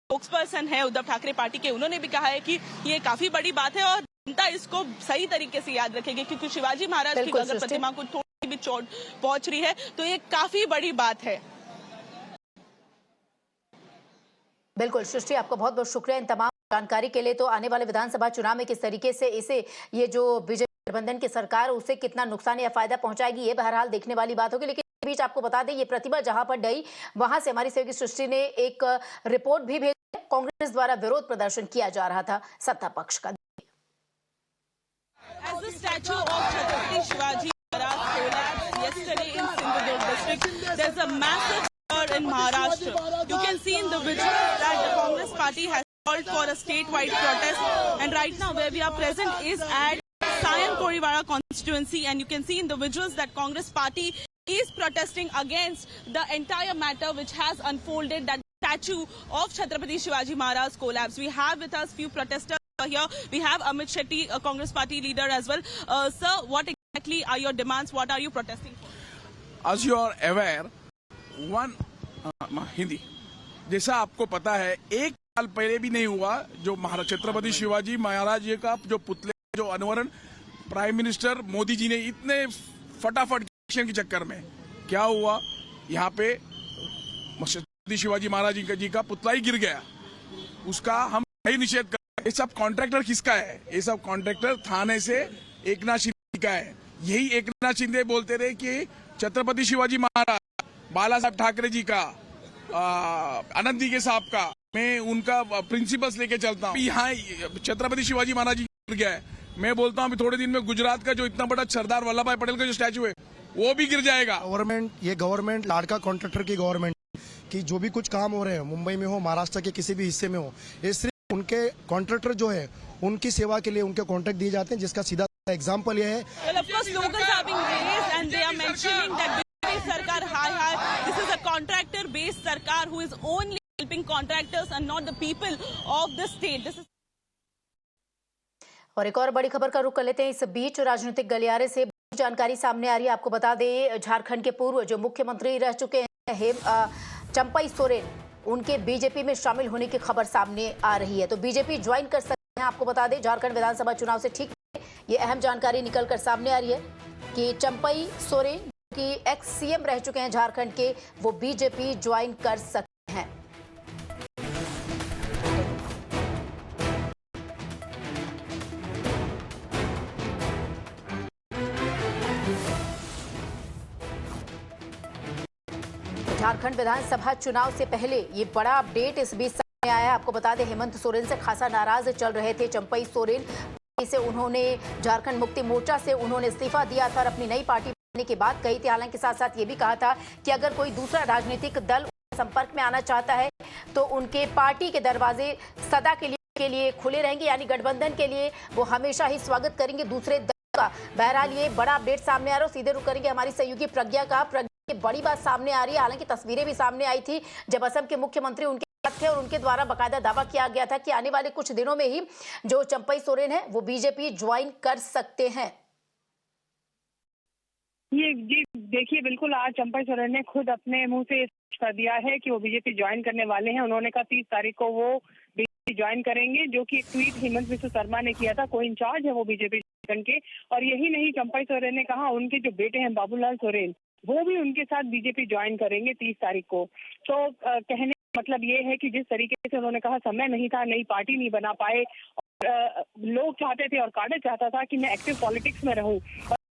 Spokesperson है Uddhav Thackeray party के, उन्होंने भी कहा है कि ये काफी बड़ी बात है और जनता इसको सही तरीके से याद रखेगी, क्योंकि शिवाजी महाराज की अगर प्रतिमा को थोड़ी भी चोट पहुंच रही है तो ये काफी बड़ी बात है। बिल्कुल सृष्टि, आपको बहुत बहुत शुक्रिया इन तमाम जानकारी के लिए। तो आने वाले विधानसभा चुनाव में किस तरीके से इसे ये जो बीजेपी गठबंधन की सरकार उसे कितना नुकसान या फायदा पहुंचाएगी, ये बहरहाल देखने वाली बात होगी। लेकिन इस बीच आपको बता दें, ये प्रतिमा जहां पर डही वहां से हमारी सहयोगी सृष्टि ने एक रिपोर्ट भी भेजी। कांग्रेस द्वारा विरोध प्रदर्शन किया जा रहा था सत्ता पक्ष का। As the statue of Chhatrapati Shivaji Maharaj collapsed yesterday in Sindhudurg district, there's a massive stir in Maharashtra. You can see in the visuals that the Congress party has called for a statewide protest, and right now where we are present is at Sayan Koriwara constituency, and you can see in the visuals that Congress party is protesting against the entire matter which has unfolded, that statue of Chhatrapati Shivaji Maharaj collapsed. We have with us few protesters here. We have Amit Shetty, a Congress party leader as well. Sir, what exactly are your demands? What are you protesting for? As you are aware, Hindi जैसा आपको पता है, एक साल पहले भी नहीं हुआ जो छत्रपति शिवाजी महाराज जी का जो पुतले जो अनावरण प्राइम मिनिस्टर मोदी जी ने इतने फटाफट के चक्कर में क्या हुआ, यहाँ पे छत्रपति शिवाजी महाराज जी का पुतला ही गिर गया, उसका हम सही निषेध कर। ये सब कॉन्ट्रैक्टर किसका है? ये सब कॉन्ट्रैक्टर थाने से एकनाथ शिंदे का है। यही एकनाथ शिंदे बोलते रहे कि छत्रपति शिवाजी महाराज, बाला साहब ठाकरे जी का, आनंद दीघे साहब का, मैं उनका प्रिंसिपल्स लेके चलता हूँ। यहाँ छत्रपति शिवाजी महाराज जी गिर गया है। मैं बोलता हूँ अभी थोड़े दिन में गुजरात का जो इतना बड़ा सरदार वल्लभ भाई पटेल का जो स्टैचू है वो भी गिर जाएगा। ये गवर्नमेंट लाड़का कॉन्ट्रैक्टर की गवर्नमेंट की जो भी कुछ काम हो रहे हैं, मुंबई में हो, महाराष्ट्र के किसी भी हिस्से में हो, ये सिर्फ उनके कॉन्ट्रैक्टर जो है उनकी सेवा के लिए उनके कॉन्ट्रैक्ट दिए जाते हैं, जिसका सीधा एग्जाम्पल ये है। This is a contractor based sarkar who is only helping contractors and not the people of the state. This is और एक और बड़ी खबर का रुख कर लेते हैं। इस बीच राजनीतिक गलियारे से जानकारी सामने आ रही है। आपको बता दें, झारखंड के पूर्व जो मुख्यमंत्री रह चुके हैं चंपई सोरेन, उनके बीजेपी में शामिल होने की खबर सामने आ रही है। तो बीजेपी ज्वाइन कर सकते हैं। आपको बता दें, झारखंड विधानसभा चुनाव से ठीक ये अहम जानकारी निकल कर सामने आ रही है कि चंपई सोरेन की एक्स सीएम रह चुके हैं झारखंड के, वो बीजेपी ज्वाइन कर सकते हैं। झारखंड विधानसभा चुनाव से पहले ये बड़ा अपडेट इस बीच सामने आया है। आपको बता दें, हेमंत सोरेन से खासा नाराज चल रहे थे चंपई सोरेन से। उन्होंने झारखंड मुक्ति मोर्चा से उन्होंने इस्तीफा दिया था और अपनी नई पार्टी बनाने की बात कही थी। हालांकि साथ साथ ये भी कहा था कि अगर कोई दूसरा राजनीतिक दल संपर्क में आना चाहता है तो उनके पार्टी के दरवाजे सदा के लिए खुले रहेंगे, यानी गठबंधन के लिए वो हमेशा ही स्वागत करेंगे दूसरे दल का। बहरहाल ये बड़ा अपडेट सामने आ रहा है। सीधे रुक करेंगे हमारी सहयोगी प्रज्ञा का। प्रज्ञा, बड़ी बात सामने आ रही है। हालांकि तस्वीरें भी सामने आई थी जब असम के मुख्यमंत्री उनके साथ थे और उनके द्वारा बाकायदा दावा किया गया था कि आने वाले कुछ दिनों में ही जो चंपई सोरेन है वो बीजेपी ज्वाइन कर सकते हैं। ये जी देखिए, बिल्कुल आज चंपई सोरेन ने खुद अपने मुंह से कर दिया है कि वो बीजेपी ज्वाइन करने वाले हैं। उन्होंने कहा 30 तारीख को वो बीजेपी ज्वाइन करेंगे, जो कि एक ट्वीट हेमंत बिस्वा शर्मा ने किया था, को इंचार्ज है वो बीजेपी के। और यही नहीं, चंपई सोरेन ने कहा उनके जो बेटे हैं बाबूलाल सोरेन, वो भी उनके साथ बीजेपी ज्वाइन करेंगे 30 तारीख को। तो कहने का मतलब ये है कि जिस तरीके से उन्होंने कहा समय नहीं था, नई पार्टी नहीं बना पाए, और लोग चाहते थे और कांग्रेस चाहता था कि मैं एक्टिव पॉलिटिक्स में रहूं,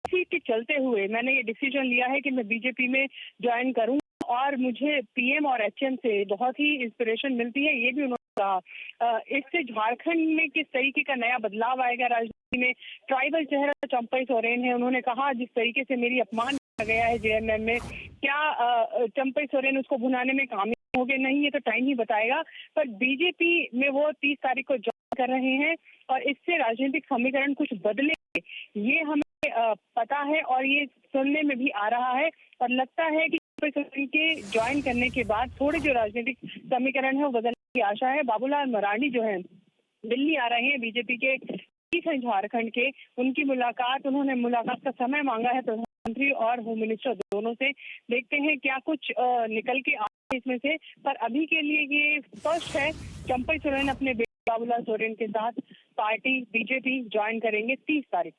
इसी के चलते हुए मैंने ये डिसीजन लिया है कि मैं बीजेपी में ज्वाइन करूं और मुझे पीएम और एचएम से बहुत ही इंस्पिरेशन मिलती है, ये भी उन्होंने कहा। इससे झारखंड में किस तरीके का नया बदलाव आएगा राजनीति में। ट्राइबल चेहरा चंपई सोरेन है। उन्होंने कहा जिस तरीके से मेरी अपमान किया गया है जेएमएम में, क्या चंपई सोरेन उसको भुनाने में कामयाब हो गए? नहीं, ये तो टाइम ही बताएगा। पर बीजेपी में वो 30 तारीख को ज्वाइन कर रहे हैं और इससे राजनीतिक समीकरण कुछ बदलेंगे, ये हमें पता है और ये सुनने में भी आ रहा है। और लगता है कि के ज्वाइन करने के बाद थोड़े जो राजनीतिक समीकरण है वो बदलने की आशा है। बाबूलाल मरांडी जो है दिल्ली आ रहे हैं, बीजेपी के चीफ हैं झारखंड के, उन्होंने मुलाकात का समय मांगा है मंत्री और होम मिनिस्टर दोनों से। देखते हैं क्या कुछ निकल के आए इसमें से, पर अभी के लिए ये स्पष्ट है, चंपई सोरेन अपने बेटे बाबूलाल सोरेन के साथ पार्टी बीजेपी ज्वाइन करेंगे 30 तारीख।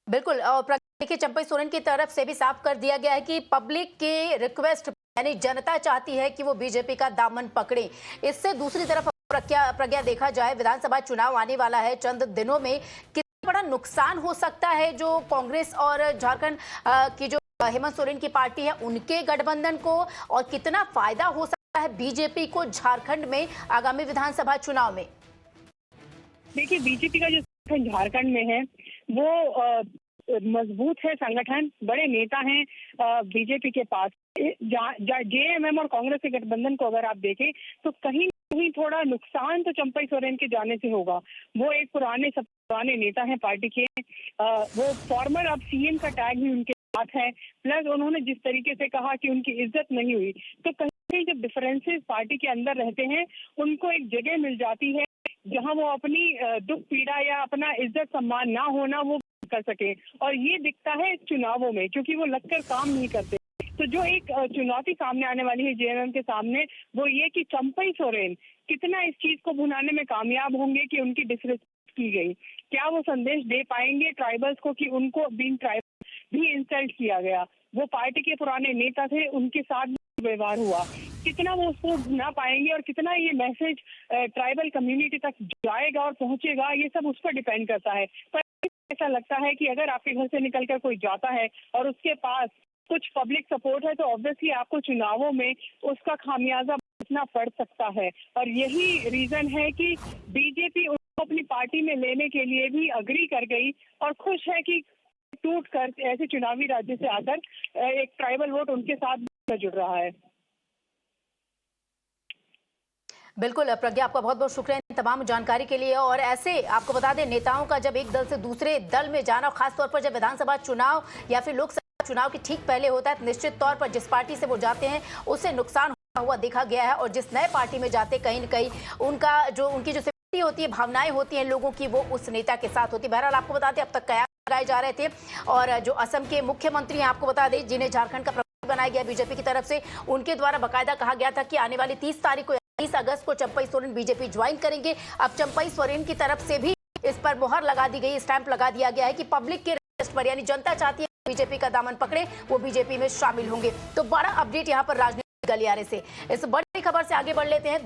बिल्कुल, और देखिए चंपई सोरेन की तरफ से भी साफ कर दिया गया है कि पब्लिक के रिक्वेस्ट यानी जनता चाहती है कि वो बीजेपी का दामन पकड़े। इससे दूसरी तरफ प्रज्ञा देखा जाए, विधानसभा चुनाव आने वाला है चंद दिनों में, कितना बड़ा नुकसान हो सकता है जो कांग्रेस और झारखंड की जो हेमंत सोरेन की पार्टी है उनके गठबंधन को, और कितना फायदा हो सकता है बीजेपी को झारखंड में आगामी विधानसभा चुनाव में। देखिए बीजेपी का जो संगठन झारखंड में है वो मजबूत है संगठन, बड़े नेता हैं बीजेपी के पास। जेएमएम और कांग्रेस के गठबंधन को अगर आप देखें तो कहीं न कहीं थोड़ा नुकसान तो चंपई सोरेन के जाने से होगा। वो एक पुराने नेता हैं पार्टी के, वो फॉर्मर अब सीएम का टैग भी उनके साथ है, प्लस उन्होंने जिस तरीके से कहा कि उनकी इज्जत नहीं हुई, तो कहीं जब डिफरेंसेस पार्टी के अंदर रहते हैं उनको एक जगह मिल जाती है जहां वो अपनी दुख पीड़ा या अपना इज्जत सम्मान ना होना वो कर सके। और ये दिखता है चुनावों में, क्योंकि वो लगकर काम नहीं करते। तो जो एक चुनौती सामने आने वाली है जेएमएम के सामने, वो ये कि चंपई सोरेन कितना इस चीज को भुनाने में कामयाब होंगे कि उनकी डिसरिस्पेक्ट की गई। क्या वो संदेश दे पाएंगे ट्राइबल्स को कि उनको बीइंग ट्राइबल भी इंसल्ट किया गया। वो पार्टी के पुराने नेता थे, उनके साथ व्यवहार हुआ, कितना वो उसको भुना पाएंगे और कितना ये मैसेज ट्राइबल कम्युनिटी तक जाएगा और पहुंचेगा, ये सब उस पर डिपेंड करता है। पर ऐसा लगता है कि अगर आपके घर से निकलकर कोई जाता है और उसके पास कुछ पब्लिक सपोर्ट है तो ऑब्वियसली आपको चुनावों में उसका खामियाजा भुगतना पड़ सकता है। और यही रीजन है कि बीजेपी उनको अपनी पार्टी में लेने के लिए भी अग्री कर गई और खुश है कि टूट कर ऐसे चुनावी राज्य से आकर एक ट्राइबल वोट उनके साथ जुड़ रहा है। बिल्कुल प्रज्ञा, आपका बहुत बहुत शुक्रिया इन तमाम जानकारी के लिए। और ऐसे आपको बता दें, नेताओं का जब एक दल से दूसरे दल में जाना, खासतौर पर जब विधानसभा चुनाव या फिर लोकसभा चुनाव के ठीक पहले होता है, तो निश्चित तौर पर जिस पार्टी से वो जाते हैं उससे नुकसान हुआ देखा गया है। और जिस नए पार्टी में जाते कहीं न कहीं उनकी जो सिंपैथी होती है, भावनाएं होती हैं लोगों की, वो उस नेता के साथ होती है। बहरहाल आपको बता दें अब तक कयास लगाए जा रहे थे, और जो असम के मुख्यमंत्री हैं आपको बता दें, जिन्हें झारखंड का प्रभारी बनाया गया बीजेपी की तरफ से, उनके द्वारा बाकायदा कहा गया था कि आने वाली 30 तारीख को 30 अगस्त को चंपई सोरेन बीजेपी ज्वाइन करेंगे। अब चंपई सोरेन की तरफ से भी इस पर मुहर लगा दी गई, स्टैंप लगा दिया गया है कि पब्लिक के रिक्वेस्ट पर, यानी जनता चाहती है बीजेपी का दामन पकड़े, वो बीजेपी में शामिल होंगे। तो बड़ा अपडेट यहाँ पर राजनीतिक गलियारे से। इस बड़ी खबर से आगे बढ़ लेते हैं।